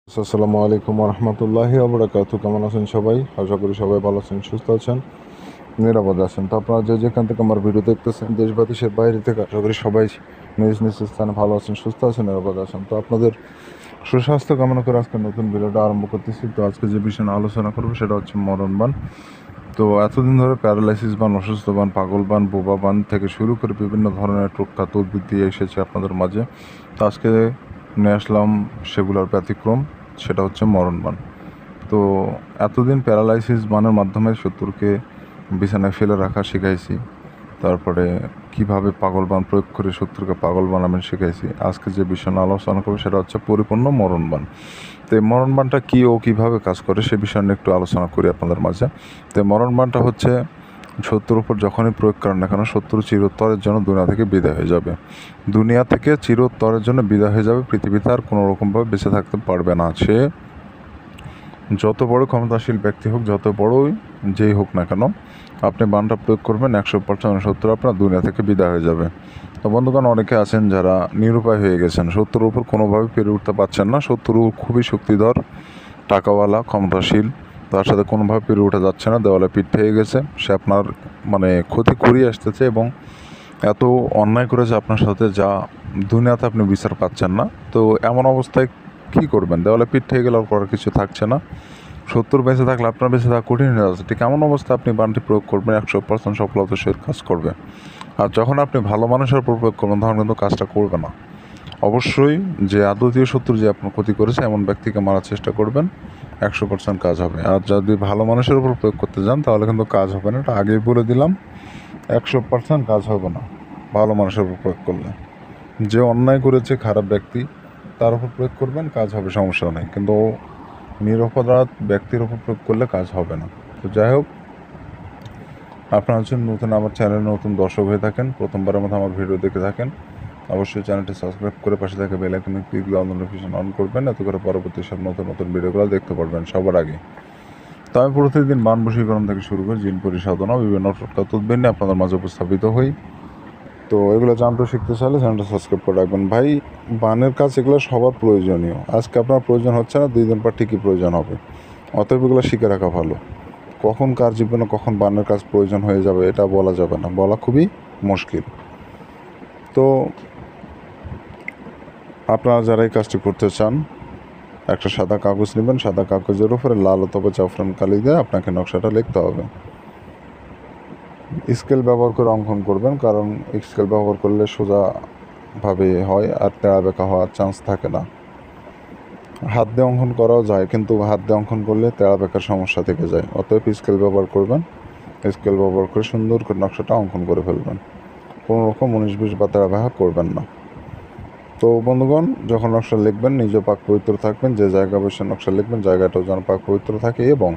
আসসালামু আলাইকুম রহমতুল্লাহি আবরাকাতু। কেমন আছেন সবাই? আশা করি সবাই ভালো আছেন, সুস্থ আছেন, নিরাপদে আছেন। তো আপনারা যে যেখান থেকে আমার ভিডিও দেখতেছেন, দেশ বা দেশের বাইরে থেকে, আশা করি সবাই নিজ নিজ স্থানে ভালো আছেন, সুস্থ আছেন, নিরাপদে আছেন। তো আপনাদের সুস্বাস্থ্য কামনা করে আজকে নতুন ভিডিওটা আরম্ভ করতেছি। তো আজকে যে বিষয় নিয়ে আলোচনা করবো সেটা হচ্ছে মরণবান। তো এতদিন ধরে প্যারালাইসিস বান, অসুস্থ বান, পাগল বান, বোবা বান থেকে শুরু করে বিভিন্ন ধরনের প্রখ্যাত উদ্ভিদ দিয়ে এসেছে আপনাদের মাঝে। তো আজকে নিয়ে আসলাম সেগুলোর ব্যতিক্রম, সেটা হচ্ছে মরণবান। তো এতদিন প্যারালাইসিস বানের মাধ্যমে শত্রুকে বিছানায় ফেলে রাখা শিখাইছি, তারপরে কিভাবে পাগল বান প্রয়োগ করে শত্রুকে পাগল বানাবেন শিখাইছি। আজকে যে বিষয় নিয়ে আলোচনা করবো সেটা হচ্ছে পরিপূর্ণ মরণবান। তো এই মরণবানটা কী ও কীভাবে কাজ করে সে বিষয় নিয়ে একটু আলোচনা করি আপনাদের মাঝে। তো মরণবানটা হচ্ছে শত্রুর উপর যখনই প্রয়োগ করেন না কেন, শত্রু চিরতরের জন্য দুনিয়া থেকে বিদায় হয়ে যাবে। দুনিয়া থেকে চিরতরের জন্য বিদায় হয়ে যাবে, পৃথিবীতে আর কোনো রকমভাবে বেঁচে থাকতে পারবে না। সে যত বড় ক্ষমতাশীল ব্যক্তি হোক, যত বড়ই যেই হোক না কেন, আপনি বানটা প্রয়োগ করবেন, 100% শত্রু আপনার দুনিয়া থেকে বিদায় হয়ে যাবে। তো বন্ধুগণ, অনেকে আছেন যারা নিরুপায় হয়ে গেছেন, শত্রুর উপর কোনোভাবে পেরে উঠতে পারছেন না। শত্রু খুবই শক্তিধর, টাকাওয়ালা, ক্ষমতাশীল, তার সাথে কোনোভাবে পেরে উঠে যাচ্ছে না, দেওয়ালে পিঠ থেকে গেছে। সে আপনার ক্ষতি করিয়ে আসতেছে এবং এত অন্যায় করেছে আপনার সাথে, যা দুনিয়াতে আপনি বিচার পাচ্ছেন না। তো এমন অবস্থায় কী করবেন? দেওয়ালে পিঠ থেকে গেলে আর করার কিছু থাকছে না। শত্রুর বেঁচে থাকলে আপনার বেঁচে থাকা কঠিন হয়ে যাচ্ছে। ঠিক এমন অবস্থায় আপনি বানটি প্রয়োগ করবেন, 100% সফলতার সহিত কাজ করবে। আর যখন আপনি ভালো মানুষের উপর প্রয়োগ করবেন, তখন কিন্তু কাজটা করবে না। অবশ্যই যে আদতীয় শত্রু যে আপনার ক্ষতি করেছে এমন ব্যক্তিকে মারার চেষ্টা করবেন, 100% কাজ হবে। আর যদি ভালো মানুষের উপর প্রয়োগ করতে যান তাহলে কিন্তু কাজ হবে না, এটা আগেই বলে দিলাম। 100% কাজ হবে না ভালো মানুষের উপর প্রয়োগ করলে। যে অন্যায় করেছে, খারাপ ব্যক্তি, তার উপর প্রয়োগ করবেন, কাজ হবে, সমস্যা নেই। কিন্তু নিরপরাধ ব্যক্তির উপর প্রয়োগ করলে কাজ হবে না। তো যাই হোক, আপনারা হচ্ছেন নতুন, আমার চ্যানেলে নতুন দর্শক হয়ে থাকেন, প্রথমবারের মতো আমার ভিডিও দেখে থাকেন, অবশ্যই চ্যানেলটি সাবস্ক্রাইব করে পাশে থাকা বেল আইকনে ক্লিক দিয়ে নোটিফিকেশন অন করবেন, এত করে পরবর্তী সব নতুন নতুন ভিডিওগুলো দেখতে পারবেন সবার আগে। তো আমি প্রতিদিন বান বশীকরণ থেকে শুরু করে জিন পরিসাধনা, বিভিন্ন তদ্বির নিয়ে আপনাদের মাঝে উপস্থাপিত হই। তো এগুলো জানতে শিখতে চাইলে চ্যানেলটা সাবস্ক্রাইব করে রাখবেন। ভাই, বানের কাজ এগুলো সবার প্রয়োজনীয়। আজকে আপনার প্রয়োজন হচ্ছে না, 2 দিন পর ঠিকই প্রয়োজন হবে। অতএব এগুলো শিখে রাখা ভালো। কখন কার জীবনে কখন বানের কাজ প্রয়োজন হয়ে যাবে এটা বলা যাবে না, বলা খুবই মুশকিল। তো আপনারা যারা এই কাজটি করতে চান, একটা সাদা কাগজ নেবেন, সাদা কাগজের উপরে লাল অথবা জাফরান কালি দিয়ে আপনাকে নকশাটা লিখতে হবে। স্কেল ব্যবহার করে অঙ্কন করবেন, কারণ স্কেল ব্যবহার করলে সোজাভাবে হয় আর তেড়া বেঁকা হওয়ার চান্স থাকে না। হাত দিয়ে অঙ্কন করাও যায়, কিন্তু হাত দিয়ে অঙ্কন করলে তেড়া বেঁকার সমস্যা থেকে যায়। অতএব স্কেল ব্যবহার করবেন, স্কেল ব্যবহার করে সুন্দর করে নকশাটা অঙ্কন করে ফেলবেন। কোনো রকম 19-20 বা তেড়া বেঁকা করবেন না। তো বন্ধুগণ, যখন নকশা লিখবেন নিজে পাক পবিত্র থাকবেন। যে জায়গা বসে নকশা লিখবেন জায়গাটাও যেন পাক পবিত্র থাকে, এবং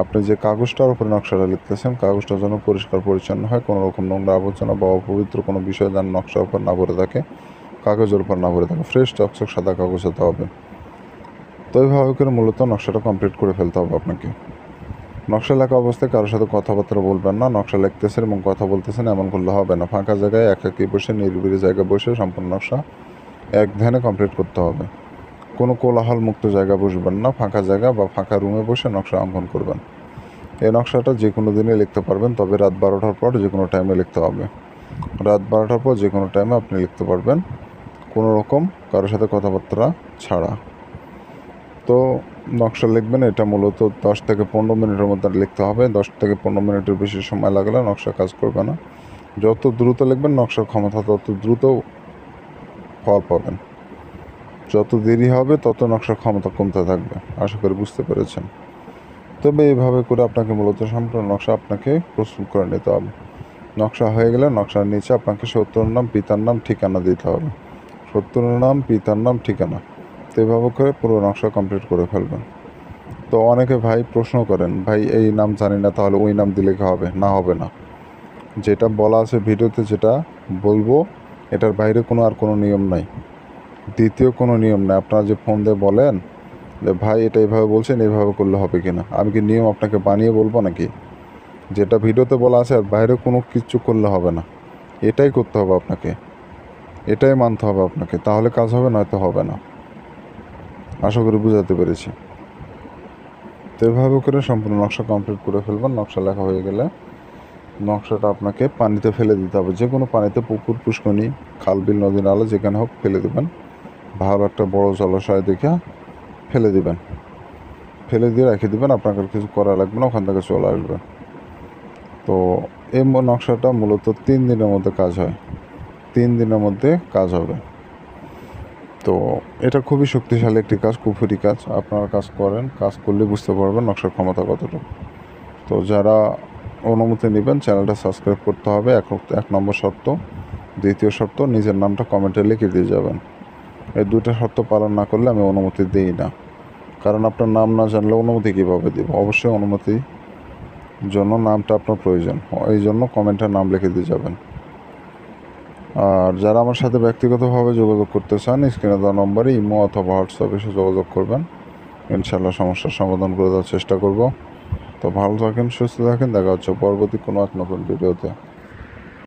আপনি যে কাগজটার উপরে নকশাটা লিখতেছেন কাগজটা যেন পরিষ্কার পরিচ্ছন্ন হয়, কোনো রকম নোংরা আবর্জনা বা অপবিত্র কোনো বিষয় যেন নকশার উপর না ভরে থাকে, কাগজের উপর না ভরে থাকে, ফ্রেশ চকচক সাদা কাগজ হতে হবে। তো এইভাবে করে মূলত নকশাটা কমপ্লিট করে ফেলতে হবে আপনাকে। নকশা লেখা অবস্থায় কারোর সাথে কথাবার্তা বলবেন না। নকশা লিখতেছেন এবং কথা বলতেছেন এমন করলে হবে না। ফাঁকা জায়গায় একাকী বসে, নিরিবিলি জায়গায় বসে সম্পূর্ণ নকশা এক ধ্যানে কমপ্লিট করতে হবে। কোনো কোলাহল মুক্ত জায়গা বসবেন না, ফাঁকা জায়গা বা ফাঁকা রুমে বসে নকশা অঙ্কন করবেন। এই নকশাটা যে কোনো দিনে লিখতে পারবেন, তবে রাত 12টার পর যে কোনো টাইমে লিখতে হবে। রাত 12টার পর যে কোনো টাইমে আপনি লিখতে পারবেন, কোনো রকম কারোর সাথে কথাবার্তা ছাড়া। তো নকশা লিখবেন, এটা মূলত 10 থেকে 15 মিনিটের মধ্যে লিখতে হবে। 10 থেকে 15 মিনিটের বেশি সময় লাগলে নকশা কাজ করবে না। যত দ্রুত লিখবেন নকশার ক্ষমতা তত দ্রুত ফল পাবেন। যত দেরি হবে তত নকশার ক্ষমতা কমতে থাকবে। আশা করি বুঝতে পেরেছেন। তবে এইভাবে করে আপনাকে মূলত সম্পূর্ণ নকশা আপনাকে প্রস্তুত করে নিতে হবে। নকশা হয়ে গেলে নকশার নিচে আপনাকে শত্রুর নাম, পিতার নাম, ঠিকানা দিতে হবে। শত্রুর নাম, পিতার নাম, ঠিকানা। তো এভাবে করে পুরো নকশা কমপ্লিট করে ফেলবেন। তো অনেকে ভাই প্রশ্ন করেন, ভাই এই নাম জানি না, তাহলে ওই নাম দিলে কি হবে? না, হবে না। যেটা বলা আছে ভিডিওতে, যেটা বলবো, এটার বাইরে কোনো নিয়ম নাই। দ্বিতীয় কোনো নিয়ম নাই। আপনারা যে ফোন দিয়ে বলেন যে ভাই এটা এইভাবে বলছেন, এইভাবে করলে হবে কি না, আমি কি নিয়ম আপনাকে বানিয়ে বলবো নাকি? যেটা ভিডিওতে বলা আছে আর বাইরে কোনো কিছু করলে হবে না। এটাই করতে হবে আপনাকে, এটাই মানতে হবে আপনাকে, তাহলে কাজ হবে, নয়তো হবে না। আশা করি বুঝাতে পেরেছি। তো এভাবে করে সম্পূর্ণ নকশা কমপ্লিট করে ফেলবেন। নকশা লেখা হয়ে গেলে নকশাটা আপনাকে পানিতে ফেলে দিতে হবে, যে কোনো পানিতে, পুকুর, পুষ্করণী, খাল, বিল, নদী, নালা যেখানে হোক ফেলে দেবেন। ভালো একটা বড় জলাশয় দেখে ফেলে দিবেন, ফেলে দিয়ে রেখে দেবেন। আপনাকে কিছু করা লাগবে না, ওখান থেকে চলে আসবে। তো এই নকশাটা মূলত 3 দিনের মধ্যে কাজ হয়, 3 দিনের মধ্যে কাজ হবে। তো এটা খুবই শক্তিশালী একটি কাজ, কুফুরি কাজ। আপনারা কাজ করেন, কাজ করলে বুঝতে পারবেন নকশার ক্ষমতা কতটা। তো যারা অনুমতি নেবেন চ্যানেলটা সাবস্ক্রাইব করতে হবে, এক নম্বর শর্ত। দ্বিতীয় শর্ত, নিজের নামটা কমেন্টে লিখে দিয়ে যাবেন। এই 2টা শর্ত পালন না করলে আমি অনুমতি দিই না, কারণ আপনার নাম না জানলে অনুমতি কীভাবে দেব। অবশ্যই অনুমতির জন্য নামটা আপনার প্রয়োজন, এই জন্য কমেন্টে নাম লিখে দিয়ে যাবেন। আর যারা আমার সাথে ব্যক্তিগতভাবে যোগাযোগ করতে চান, স্ক্রিনে দেওয়া নম্বরে ইমো অথবা হোয়াটসঅ্যাপে এসে যোগাযোগ করবেন। ইনশাআল্লাহ সমস্যার সমাধান করে দেওয়ার চেষ্টা করব। তো ভালো থাকেন, সুস্থ থাকেন, দেখা হচ্ছে পরবর্তী কোনো এক নতুন ভিডিওতে।